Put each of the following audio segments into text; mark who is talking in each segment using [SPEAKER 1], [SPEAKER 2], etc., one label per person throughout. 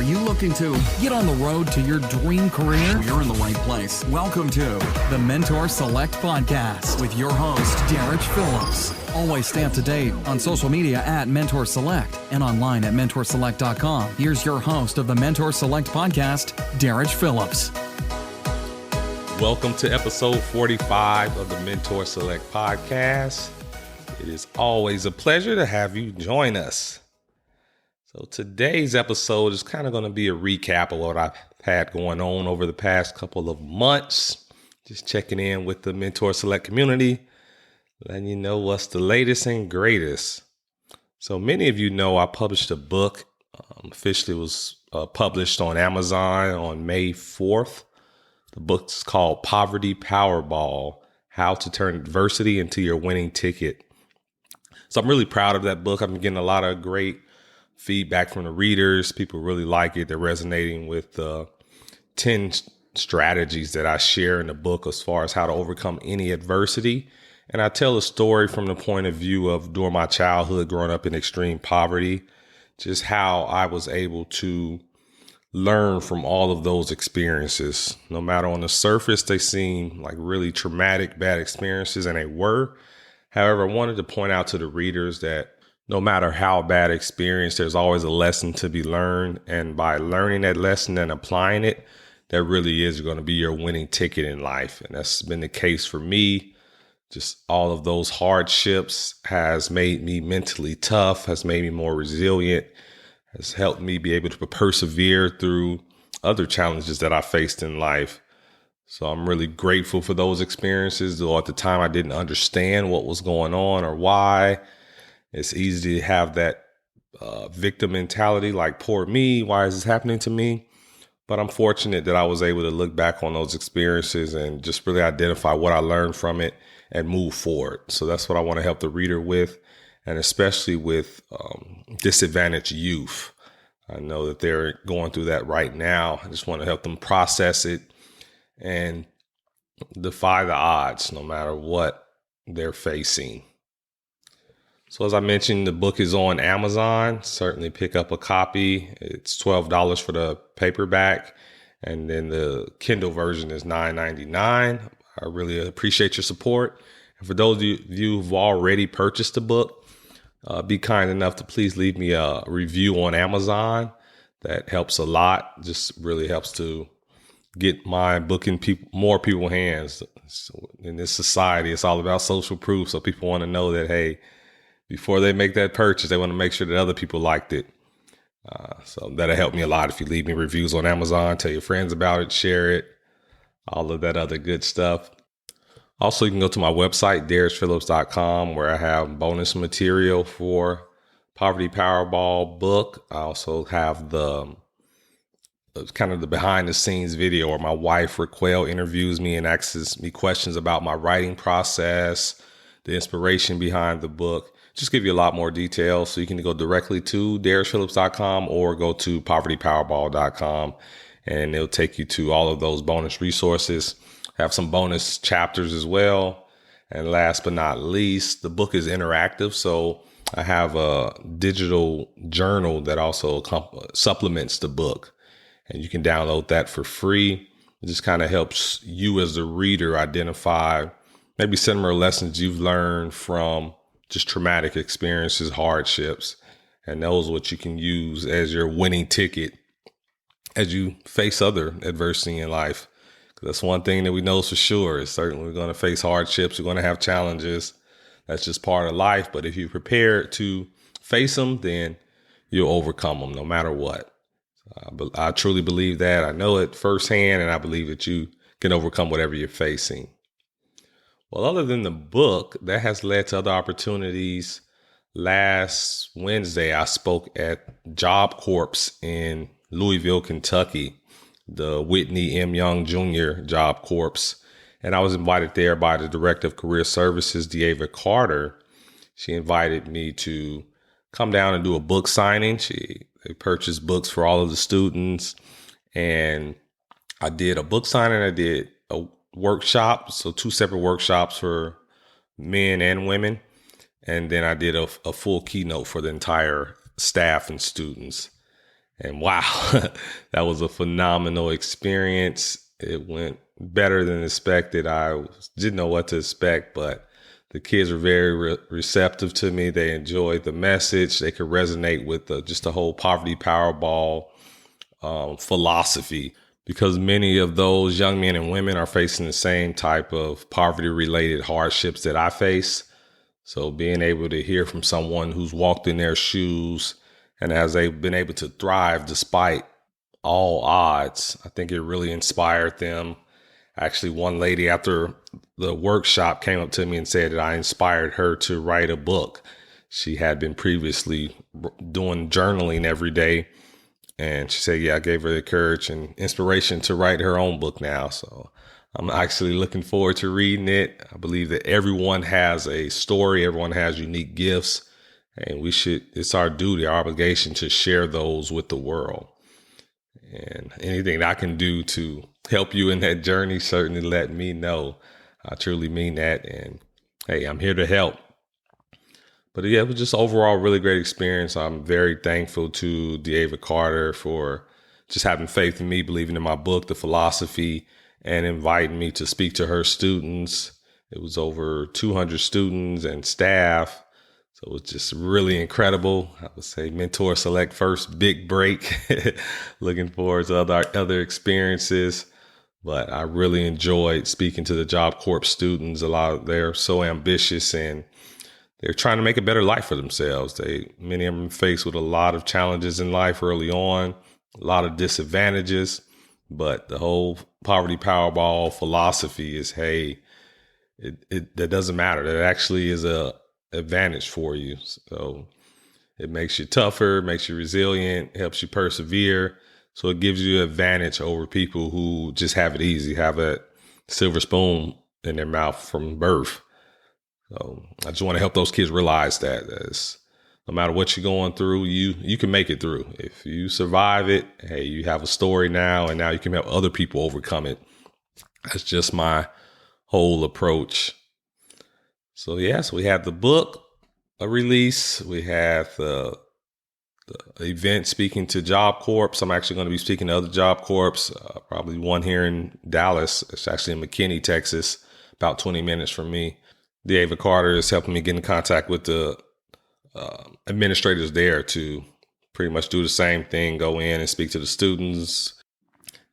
[SPEAKER 1] Are you looking to get on the road to your dream career? You're in the right place. Welcome to the Mentor Select Podcast with your host, Derrich Phillips. Always stay up to date on social media at Mentor Select and online at mentorselect.com. Here's your host of the Mentor Select Podcast, Derrich Phillips.
[SPEAKER 2] Welcome to episode 45 of the Mentor Select Podcast. It is always a pleasure to have you join us. So today's episode is kind of going to be a recap of what I've had going on over the past couple of months. Just checking in with the Mentor Select community, letting you know what's the latest and greatest. So many of you know I published a book. Officially was published on Amazon on May 4th. The book's called Poverty Powerball, How to Turn Adversity into Your Winning Ticket. So I'm really proud of that book. I've been getting a lot of great feedback from the readers. People really like it. They're resonating with the 10 strategies that I share in the book as far as how to overcome any adversity. And I tell a story from the point of view of during my childhood, growing up in extreme poverty, just how I was able to learn from all of those experiences. No matter on the surface, they seem like really traumatic, bad experiences, and they were. However, I wanted to point out to the readers that no matter how bad experience, there's always a lesson to be learned. And by learning that lesson and applying it, that really is going to be your winning ticket in life. And that's been the case for me. Just all of those hardships has made me mentally tough, has made me more resilient, has helped me be able to persevere through other challenges that I faced in life. So I'm really grateful for those experiences, though at the time I didn't understand what was going on or why. It's easy to have that victim mentality, like, poor me, why is this happening to me? But I'm fortunate that I was able to look back on those experiences and just really identify what I learned from it and move forward. So that's what I want to help the reader with, and especially with disadvantaged youth. I know that they're going through that right now. I just want to help them process it and defy the odds no matter what they're facing. So as I mentioned, the book is on Amazon. Certainly pick up a copy. It's $12 for the paperback, and then the Kindle version is $9.99. I really appreciate your support. And for those of you who've already purchased the book, be kind enough to please leave me a review on Amazon. That helps a lot. Just really helps to get my book in more people's hands. So in this society, it's all about social proof. So people want to know that, hey, before they make that purchase, they want to make sure that other people liked it. So that'll help me a lot if you leave me reviews on Amazon, tell your friends about it, share it, all of that other good stuff. Also, you can go to my website, derrichphillips.com, where I have bonus material for Poverty Powerball book. I also have the kind of the behind the scenes video where my wife, Raquel, interviews me and asks me questions about my writing process, the inspiration behind the book. Just give you a lot more details. So you can go directly to derrichphillips.com or go to povertypowerball.com, and it'll take you to all of those bonus resources. Have some bonus chapters as well. And last but not least, the book is interactive. So I have a digital journal that also supplements the book, and you can download that for free. It just kind of helps you as the reader identify maybe similar lessons you've learned from just traumatic experiences, hardships, and those what you can use as your winning ticket as you face other adversity in life. Because that's one thing that we know for sure is certainly we're going to face hardships. We're going to have challenges. That's just part of life. But if you're prepared to face them, then you'll overcome them no matter what. But I truly believe that. I know it firsthand, and I believe that you can overcome whatever you're facing. Well, other than the book, that has led to other opportunities. Last Wednesday, I spoke at Job Corps in Louisville, Kentucky, the Whitney M. Jr. Job Corps. And I was invited there by the Director of Career Services, D'Ava Carter. She invited me to come down and do a book signing. They purchased books for all of the students. And I did a book signing. I did a workshop, so 2 separate workshops for men and women. And then I did a full keynote for the entire staff and students. And wow, that was a phenomenal experience. It went better than expected. I didn't know what to expect, but the kids were very receptive to me. They enjoyed the message. They could resonate with just the whole Poverty Powerball philosophy, because many of those young men and women are facing the same type of poverty-related hardships that I face. So being able to hear from someone who's walked in their shoes and has been able to thrive despite all odds, I think it really inspired them. Actually, one lady after the workshop came up to me and said that I inspired her to write a book. She had been previously doing journaling every day. And she said, yeah, I gave her the courage and inspiration to write her own book now. So I'm actually looking forward to reading it. I believe that everyone has a story. Everyone has unique gifts. And it's our duty, our obligation to share those with the world. And anything that I can do to help you in that journey, certainly let me know. I truly mean that. And hey, I'm here to help. But yeah, it was just overall really great experience. I'm very thankful to David Carter for just having faith in me, believing in my book, the philosophy, and inviting me to speak to her students. It was over 200 students and staff. So it was just really incredible. I would say Mentor Select first big break. Looking forward to other experiences. But I really enjoyed speaking to the Job Corps students. They're so ambitious and they're trying to make a better life for themselves. Many of them faced with a lot of challenges in life early on, a lot of disadvantages, but the whole Poverty Powerball philosophy is, hey, that doesn't matter. That actually is a advantage for you. So it makes you tougher, makes you resilient, helps you persevere. So it gives you an advantage over people who just have it easy, have a silver spoon in their mouth from birth. So I just want to help those kids realize that no matter what you're going through, you can make it through. If you survive it, hey, you have a story now, and now you can help other people overcome it. That's just my whole approach. So yes, we have the book release. We have the event speaking to Job Corps. I'm actually going to be speaking to other Job Corps, probably one here in Dallas. It's actually in McKinney, Texas, about 20 minutes from me. David Carter is helping me get in contact with the administrators there to pretty much do the same thing, go in and speak to the students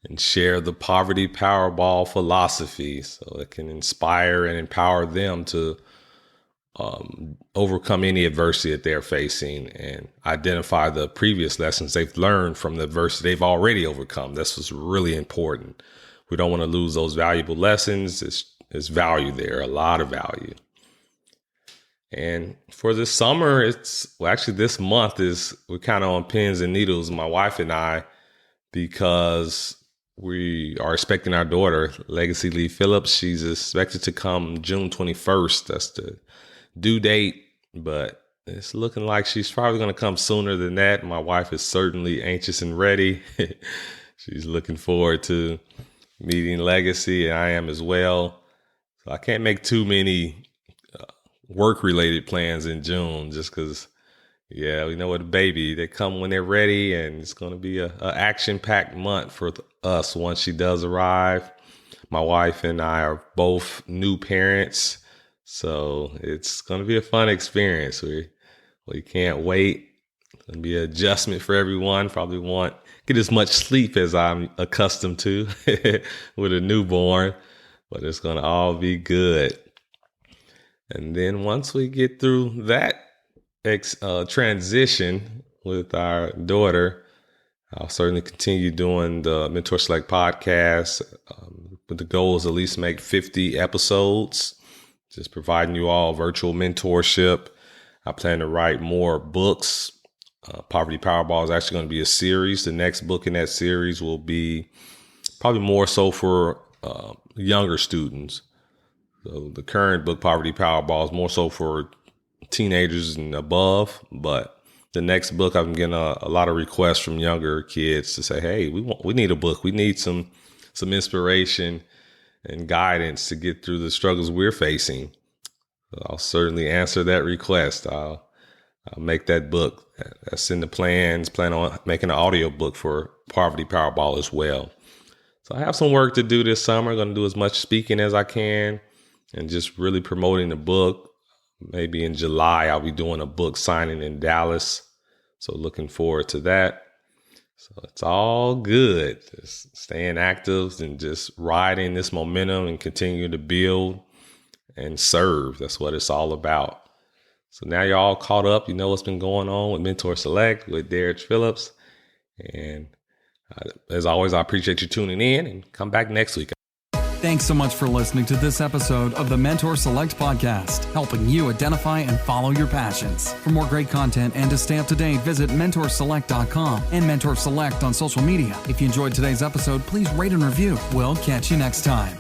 [SPEAKER 2] and share the Poverty Powerball philosophy so it can inspire and empower them to overcome any adversity that they're facing and identify the previous lessons they've learned from the adversity they've already overcome. This was really important. We don't want to lose those valuable lessons. It's value there, a lot of value. And for this summer, this month we're kind of on pins and needles, my wife and I, because we are expecting our daughter, Legacy Lee Phillips. She's expected to come June 21st. That's the due date, but it's looking like she's probably going to come sooner than that. My wife is certainly anxious and ready. She's looking forward to meeting Legacy, and I am as well. So I can't make too many work-related plans in June just because, yeah, we know with a baby, they come when they're ready, and it's going to be a action-packed month for us once she does arrive. My wife and I are both new parents, so it's going to be a fun experience. We can't wait. It's going to be an adjustment for everyone. Probably won't get as much sleep as I'm accustomed to with a newborn, but it's going to all be good. And then once we get through that transition with our daughter, I'll certainly continue doing the Mentor Select podcast. But the goal is at least make 50 episodes, just providing you all virtual mentorship. I plan to write more books. Poverty Powerball is actually going to be a series. The next book in that series will be probably more so for younger students. So the current book, Poverty Powerball, is more so for teenagers and above. But the next book, I'm getting a lot of requests from younger kids to say, hey, we need a book. We need some inspiration and guidance to get through the struggles we're facing. I'll certainly answer that request. I'll I'll make that book. That's in the plans. Plan on making an audio book for Poverty Powerball as well. So I have some work to do this summer. I'm going to do as much speaking as I can and just really promoting the book. Maybe in July, I'll be doing a book signing in Dallas. So looking forward to that. So it's all good. Just staying active and just riding this momentum and continue to build and serve. That's what it's all about. So now you're all caught up. You know what's been going on with Mentor Select with Derrich Phillips. And as always, I appreciate you tuning in and come back next week.
[SPEAKER 1] Thanks so much for listening to this episode of the Mentor Select podcast, helping you identify and follow your passions. For more great content and to stay up to date, visit mentorselect.com and Mentor Select on social media. If you enjoyed today's episode, please rate and review. We'll catch you next time.